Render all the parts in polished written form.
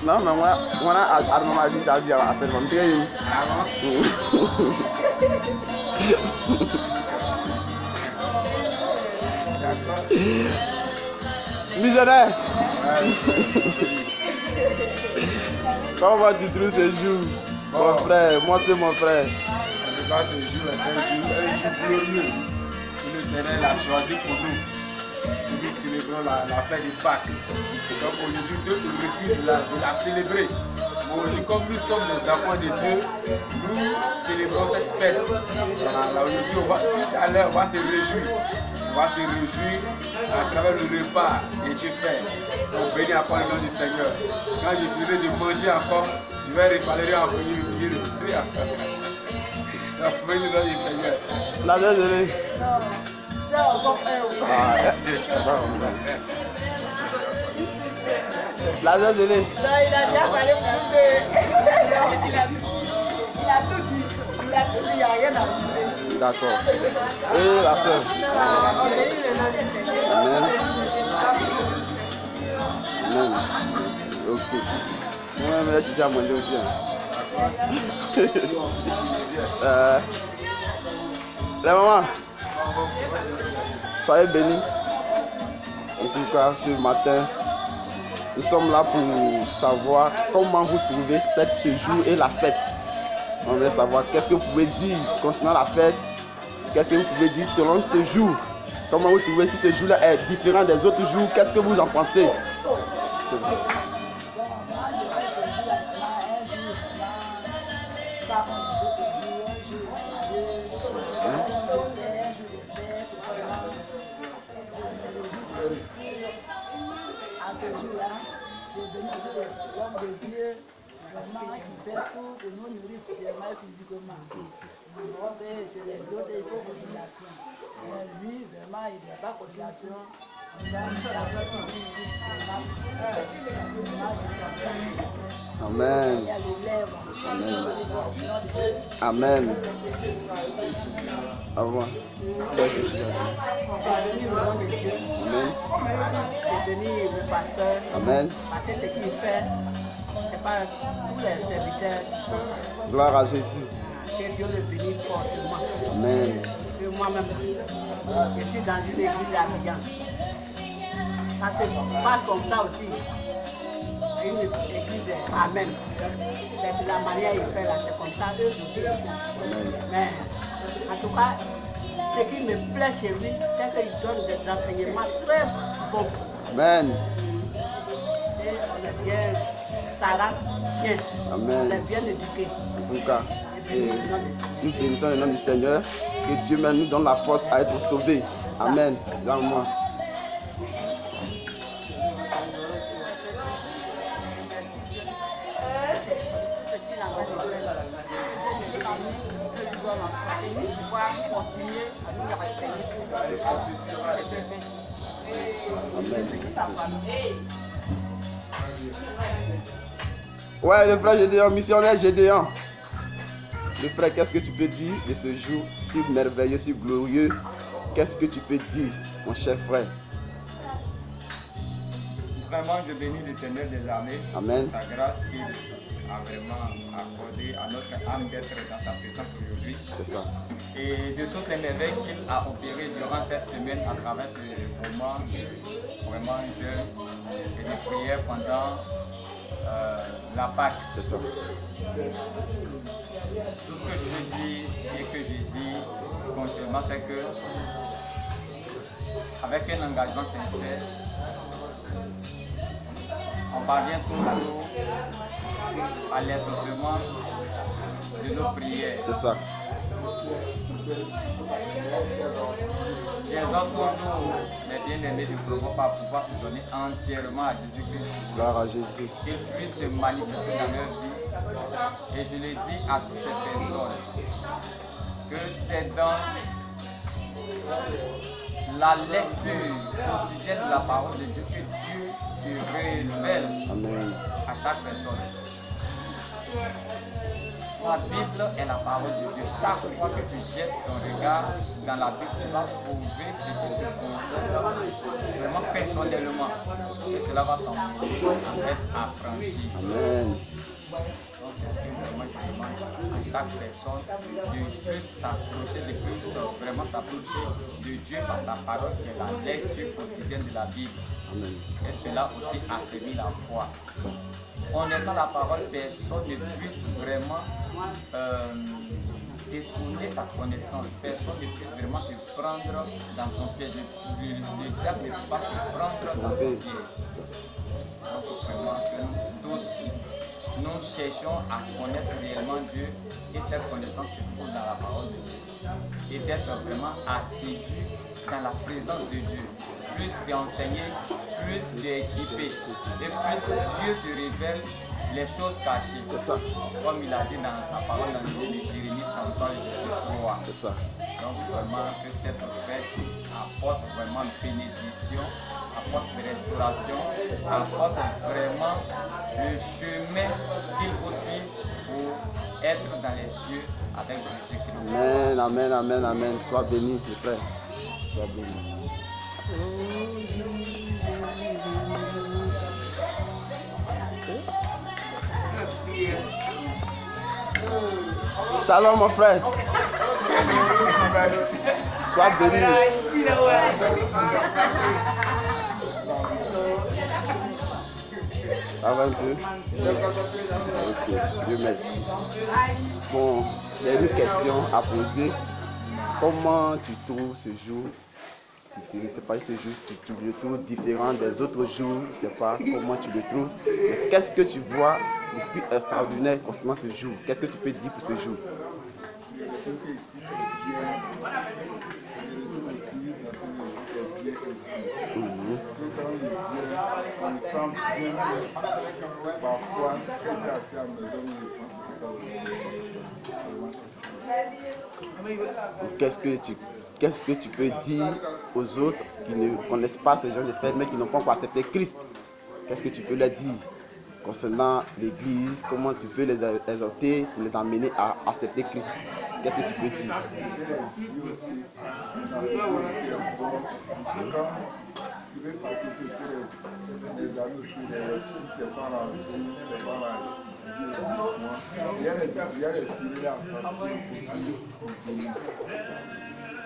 Non, mais moi, à mon avis, ça vient à faire mon pays. Missionnaire. Comment tu trouves ce jour? Mon frère, moi c'est mon frère. En tout cas, ce jour est un jour glorieux. L'Éternel a choisi pour nous. Nous célébrons la fête de Pâques. Donc aujourd'hui, Dieu nous refuse de la célébrer. Aujourd'hui, comme nous sommes des enfants de Dieu, nous célébrons cette fête. Aujourd'hui, tout à l'heure, on va se réjouir. On va se réjouir à travers le repas et Dieu fait. Donc bénis encore le nom du Seigneur. Quand je dirai de manger encore, je vais réparer en premier lieu de prière. Donc bénis le nom du Seigneur. La désolé. La désolé. Non, il a déjà parlé pour nous. Il a tout dit. Il a tout dit, il n'y a rien à dire. D'accord. Et la sœur. Amen. Amen. Ok. Moi-même, là, je suis déjà mangé aussi. La maman, soyez bénis. En tout cas, ce matin, nous sommes là pour savoir comment vous trouvez ce jour et la fête. On veut savoir qu'est-ce que vous pouvez dire concernant la fête. Qu'est-ce que vous pouvez dire selon ce jour? Comment vous trouvez si ce jour-là est différent des autres jours? Qu'est-ce que vous en pensez? À ce jour-là, j'ai béni l'homme de Dieu, vraiment qui fait tout pour nous nourrir spirituellement et physiquement. Chez les autres, il faut cotisation. Mais lui, vraiment, il n'a pas cotisation. Amen. Amen. Au revoir. Amen. Parce que ce qu'il fait, c'est pas tous les serviteurs. Gloire à Jésus. Que Dieu le bénisse fortement. Amen. Et moi-même, je suis dans une église d'Abidjan. Ça se passe comme ça aussi. Une église, Amen. C'est de la manière il fait là, c'est comme ça, eux aussi. Mais en tout cas, ce qui me plaît chez lui, c'est qu'il donne des enseignements très bons. Amen. Et on est bien, Sarah, bien. Amen. On est bien éduqués. En tout cas, nous bénissons le nom du Seigneur. Que Dieu même nous donne la force à être sauvés. Amen. Dans moi. Ouais, le frère Gédéon, missionnaire Gédéon. Le frère, qu'est-ce que tu peux dire de ce jour si merveilleux, si glorieux? Qu'est-ce que tu peux dire, mon cher frère? Vraiment, je bénis l'Éternel des armées. Amen. Sa grâce qu'il a vraiment accordé à notre âme d'être dans sa présence aujourd'hui. C'est ça. Et de toutes les merveilles qu'il a opérées durant cette semaine à travers ce moment vraiment jeûne et de prière pendant la Pâque. C'est ça. Tout ce que je veux dire et que j'ai dit continuellement, c'est que avec un engagement sincère, on parvient toujours à l'exaucement de nos prières. C'est ça. J'exhorte toujours les bien-aimés du groupe à pouvoir se donner entièrement à Jésus-Christ. Gloire à Jésus. Qu'il puisse se manifester dans leur vie. Et je le dis à toutes ces personnes que c'est dans la lecture quotidienne de la parole de Dieu que Dieu se révèle Amen. à chaque personne. La Bible est la parole de Dieu. Chaque fois que tu jettes ton regard dans la Bible, tu vas trouver ce qui te concerne. Vraiment personnellement. Et cela va t'emmener à être affranchi. Amen. Donc c'est ce que vraiment je demande à chaque personne de plus s'approcher, de plus vraiment s'approcher de Dieu par sa parole, qui est la lecture quotidienne de la Bible. Amen. Et cela aussi affermit la foi. Connaissant la parole, personne ne puisse vraiment détourner ta connaissance. Personne ne puisse vraiment te prendre dans son piège. Le diable ne peut pas te prendre dans son piège. Donc vraiment que nous tous, nous cherchons à connaître réellement Dieu, et cette connaissance se trouve dans la parole de Dieu. Et d'être vraiment assidus dans la présence de Dieu. Plus tu es enseigné, plus tu es équipé, et plus Dieu te révèle les choses cachées. C'est ça. Comme il a dit dans sa parole dans le livre de Jérémie 33, verset 3. C'est ça. Donc vraiment que cette fête apporte vraiment bénédiction, apporte restauration, apporte vraiment le chemin qu'il faut suivre pour être dans les cieux avec Jésus-Christ. Amen, amen, amen, amen. Sois béni, mes frères. Sois béni. Shalom, mon frère. Sois béni. Ça va un peu? Ok, Dieu merci. Bon, j'ai une question à poser. Comment tu trouves ce jour? Je ne sais pas si ce jour tu le trouves différent des autres jours, je ne sais pas comment tu le trouves. Mais qu'est-ce que tu vois d'esprit extraordinaire concernant ce jour? Qu'est-ce que tu peux dire pour ce jour? Qu'est-ce que tu peux dire aux autres qui ne connaissent pas ces gens de fête, mais qui n'ont pas encore accepté Christ? Qu'est-ce que tu peux leur dire concernant l'Église? Comment tu peux les exhorter pour les amener à accepter Christ? Qu'est-ce que tu peux dire?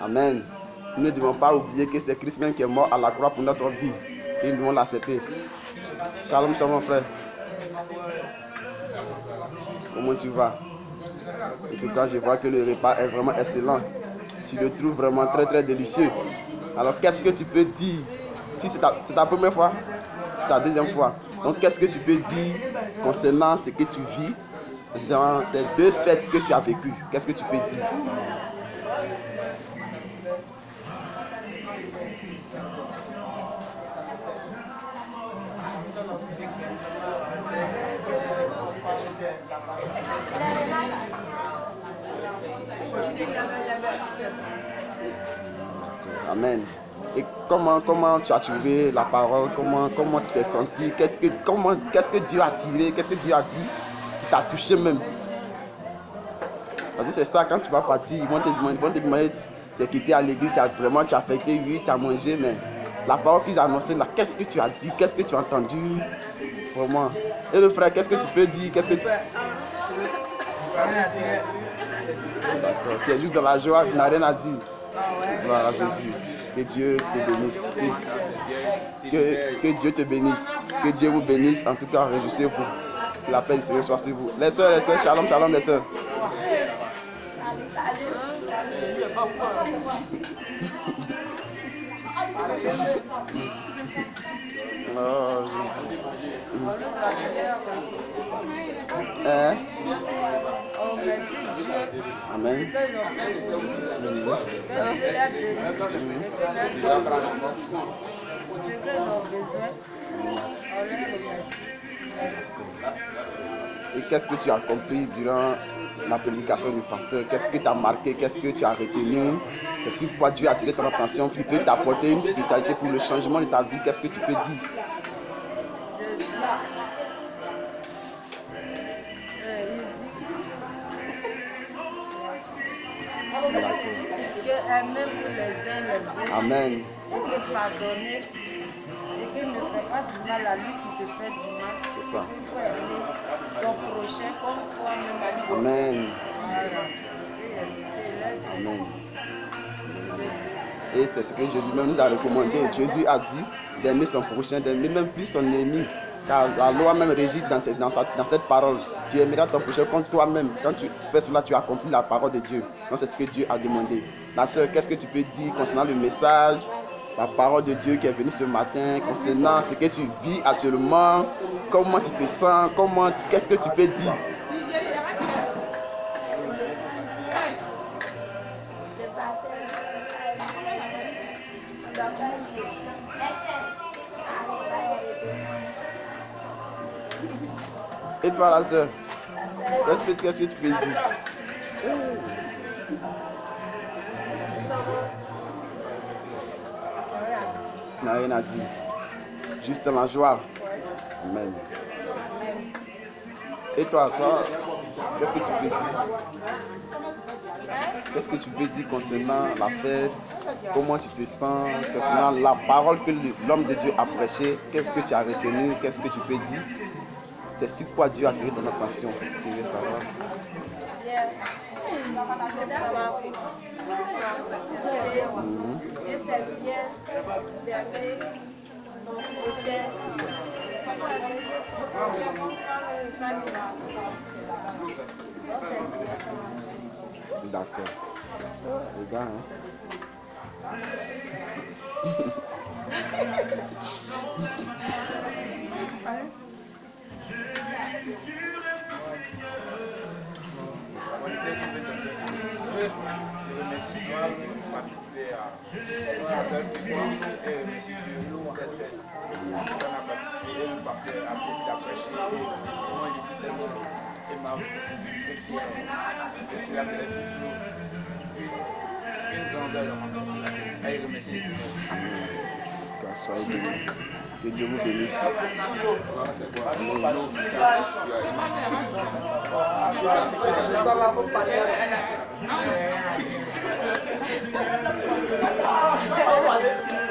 Amen. Nous ne devons pas oublier que c'est Christ même qui est mort à la croix pour notre vie et nous devons l'accepter. Shalom, shalom, mon frère. Comment tu vas? En tout cas, je vois que le repas est vraiment excellent. Tu le trouves vraiment très très délicieux. Alors, qu'est-ce que tu peux dire? Si c'est ta première fois, c'est ta deuxième fois. Donc, qu'est-ce que tu peux dire concernant ce que tu vis dans ces deux fêtes que tu as vécues? Qu'est-ce que tu peux dire? Amen. Et comment tu as trouvé la parole? Comment tu t'es senti? Qu'est-ce que Dieu a tiré? Qu'est-ce que Dieu a dit qui t'a touché même? Parce que c'est ça, quand tu vas partir, ils vont te demander, tu es quitté à l'église, tu as fêté, oui, tu as mangé, mais la parole qu'ils ont annoncée là, qu'est-ce que tu as dit? Qu'est-ce que tu as entendu? Vraiment. Et le frère, qu'est-ce que tu peux dire? Qu'est-ce que tu... D'accord, tu es juste dans la joie, tu n'as rien à dire. Voilà, Jésus. Que Dieu te bénisse. Que Dieu te bénisse. Que Dieu vous bénisse. En tout cas, réjouissez-vous. Que la paix du Seigneur soit sur vous. Les sœurs, shalom, shalom, les sœurs. Oh, Jésus. Hein? Amen. Et qu'est-ce que tu as compris durant la prédication du pasteur? Qu'est-ce que tu as marqué? Qu'est-ce que tu as retenu? C'est sur quoi Dieu a attiré ton attention, puis peut t'apporter une spiritualité pour le changement de ta vie. Qu'est-ce que tu peux dire? Que aimer pour les uns les autres. Amen. te pardonner et qu'il ne fait pas du mal à lui qui te fait du mal. C'est ça. Il faut aimer ton prochain comme toi-même. Amen. Voilà. Amen. Et c'est ce que Jésus même nous a recommandé. Jésus a dit d'aimer son prochain, d'aimer même plus son ennemi. Car la loi même régit dans cette parole. Tu aimeras ton prochain comme toi-même. Quand tu fais cela, tu accomplis la parole de Dieu. Donc c'est ce que Dieu a demandé. Ma soeur, qu'est-ce que tu peux dire concernant le message, la parole de Dieu qui est venue ce matin, concernant ce que tu vis actuellement, comment tu te sens, qu'est-ce que tu peux dire? Et toi la soeur, qu'est-ce que tu peux dire? Il n'a rien à dire. Juste la joie. Amen. Et toi, qu'est-ce que tu peux dire? Qu'est-ce que tu peux dire concernant la fête? Comment tu te sens? Concernant la parole que l'homme de Dieu a prêchée, qu'est-ce que tu as retenu? Qu'est-ce que tu peux dire? C'est sur quoi Dieu a attiré ton attention, si tu veux savoir. D'accord. Les gars, hein? Je remercie Dieu de participer à cette réunion et remercie Dieu pour cette fête. On a participé et le pasteur a appris à prêcher. Moi, je suis tellement aimable et fier. Je suis là toujours une grandeur dans ma vie. Et je remercie Dieu. Soyez bénis. Que Dieu vous bénisse. Amen.